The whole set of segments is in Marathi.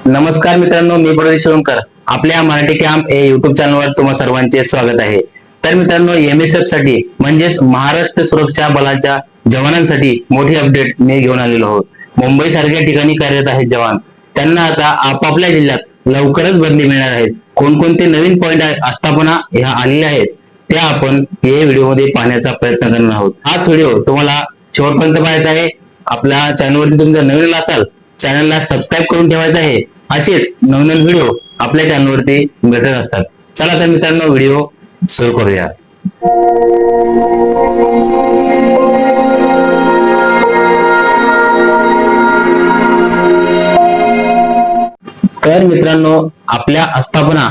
नमस्कार मित्रांनो, मी प्रदेश सोनकर. आपल्या मराठी कॅम्प या युट्यूब चॅनलवर तुम्हा सर्वांचे स्वागत आहे. तर मित्रांनो, MSF साठी म्हणजेच महाराष्ट्र सुरक्षा बलाच्या जवानांसाठी मोठी अपडेट मी घेऊन आलेलो आहोत. मुंबई सारख्या ठिकाणी कार्यरत आहेत जवान, त्यांना आता आपापल्या जिल्ह्यात लवकरच बदली मिळणार आहेत. कोणकोणते नवीन पॉइंट आस्थापना ह्या आलेल्या आहेत त्या आपण हे व्हिडिओमध्ये पाहण्याचा प्रयत्न करणार आहोत. हाच व्हिडिओ तुम्हाला शेवटपर्यंत पाहायचा आहे. आपल्या चॅनलवरती तुम्ही जर नवीन असाल, चॅनलला सबस्क्राईब करून ठेवायचं आहे. असेच नवनवीन व्हिडिओ आपल्या चॅनलवरती भेटत असतात. चला तर मित्रांनो, व्हिडिओ सुरू करूया. तर मित्रांनो, आपल्या आस्थापना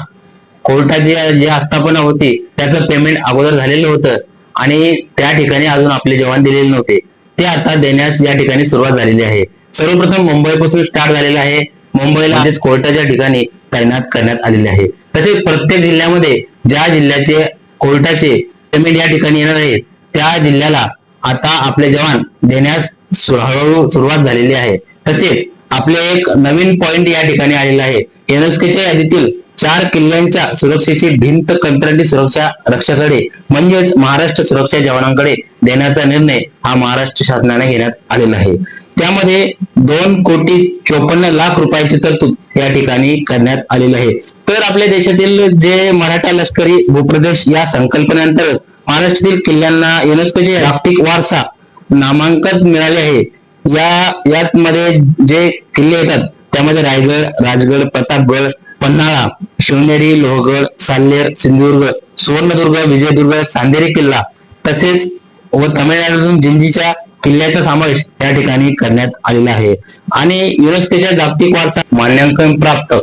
कोर्टाची जी आस्थापना होती त्याचं पेमेंट अगोदर झालेलं होतं आणि त्या ठिकाणी अजून आपले जवान दिलेले नव्हते. ते आता देण्यास या ठिकाणी सुरुवात झालेली आहे. सर्वप्रथम मुंबईपासून स्टार्ट झालेलं आहे. मुंबईला म्हणजेच कोर्टाच्या ठिकाणी तैनात करण्यात आलेले आहे. तसेच प्रत्येक जिल्ह्यामध्ये ज्या जिल्ह्याचे कोर्टाचे पेमेंट या ठिकाणी येणार आहे त्या जिल्ह्याला आता आपले जवान देण्यास हळूहळू सुरुवात झालेली आहे. तसेच आपले एक नवीन पॉइंट या ठिकाणी आलेला आहे. युनेस्कोच्या यादीतील 4 किल्ल्यांच्या सुरक्षेची भिंत कंत्राटी सुरक्षा रक्षकाकडे म्हणजेच महाराष्ट्र सुरक्षा जवानांकडे देण्याचा निर्णय हा महाराष्ट्र शासनाने घेण्यात आलेला आहे. त्यामध्ये 2,54,00,000 रुपयाची तरतूद या ठिकाणी करण्यात आलेली आहे. तर आपल्या देशातील जे मराठा लष्करी भूप्रदेश या संकल्पनेअंतर्गत महाराष्ट्रातील किल्ल्यांना युनेस्कोचे जागतिक वारसा नामांकन मिळाले आहे. यामध्ये जे किल्ले येतात त्यामध्ये रायगड, राजगड, प्रतापगड, पन्हाळा, शिवनेरी, लोहगड, साल्हेर, सिंधुदुर्ग, सुवर्णदुर्ग, विजयदुर्ग, सांदेरी किल्ला तसेच व तामिळनाडूतून जिंजीच्या किल्ल्याचा समावेश या ठिकाणी करण्यात आलेला आहे. आणि युनेस्कोच्या जागतिक वारसा मान्यांकन प्राप्त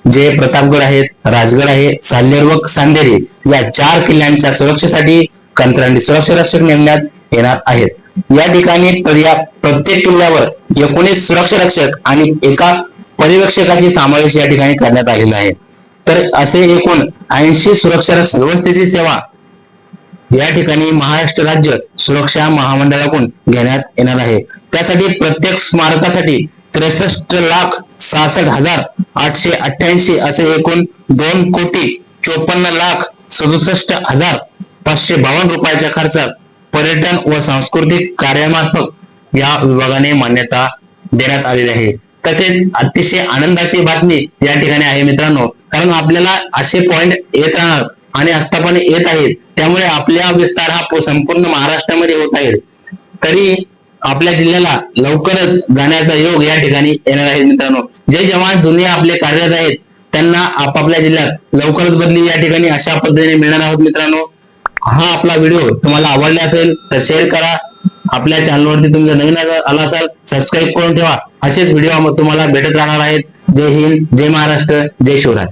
जे प्रतापगड आहेत, राजगड आहे, साल्हेर व सांदेरी या 4 किल्ल्यांच्या सुरक्षेसाठी कंत्राटी सुरक्षा रक्षक नेमण्यात येणार आहेत. या ठिकाणी प्रत्येक किल्ल्यावर 19 सुरक्षा रक्षक आणि एका पर्यवेक्षकाची समावेश या ठिकाणी करण्यात आलेला आहे. तर असे एकूण 80 सुरक्षा रक्षक व्यवस्थेची सेवा या ठिकाणी महाराष्ट्र राज्य सुरक्षा महामंडळाकडून घेण्यात येणार आहे. त्यासाठी प्रत्येक स्मारकासाठी 63,66,888 असे एकूण 2,54,67,552 रुपयाच्या खर्चात पर्यटन व सांस्कृतिक कार्यामार्फत या विभागाने मान्यता देण्यात आलेली आहे. तसेच अतिशय आनंदाची बातमी या ठिकाणी आहे मित्रांनो, कारण आपल्याला असे पॉइंट येत राहणार आणि आस्थापना येत आहेत. त्यामुळे आपल्या विस्तार हा संपूर्ण महाराष्ट्रामध्ये होत आहे. तरी आपल्या जिल्ह्याला लवकरच जाण्याचा योग या ठिकाणी येणार आहे मित्रांनो. जे जवान जुने आपले कार्यरत आहेत त्यांना आपापल्या जिल्ह्यात लवकरच बदली या ठिकाणी अशा पद्धतीने मिळणार आहोत मित्रांनो. हा आपला व्हिडिओ तुम्हाला आवडला असेल तर शेअर करा. आपल्या चॅनलवरती तुम्ही जर नवीन आला असाल सबस्क्राईब करून ठेवा. असेच व्हिडिओ तुम्हाला भेटत राहणार आहेत. जय हिंद, जय महाराष्ट्र, जय शिवराय.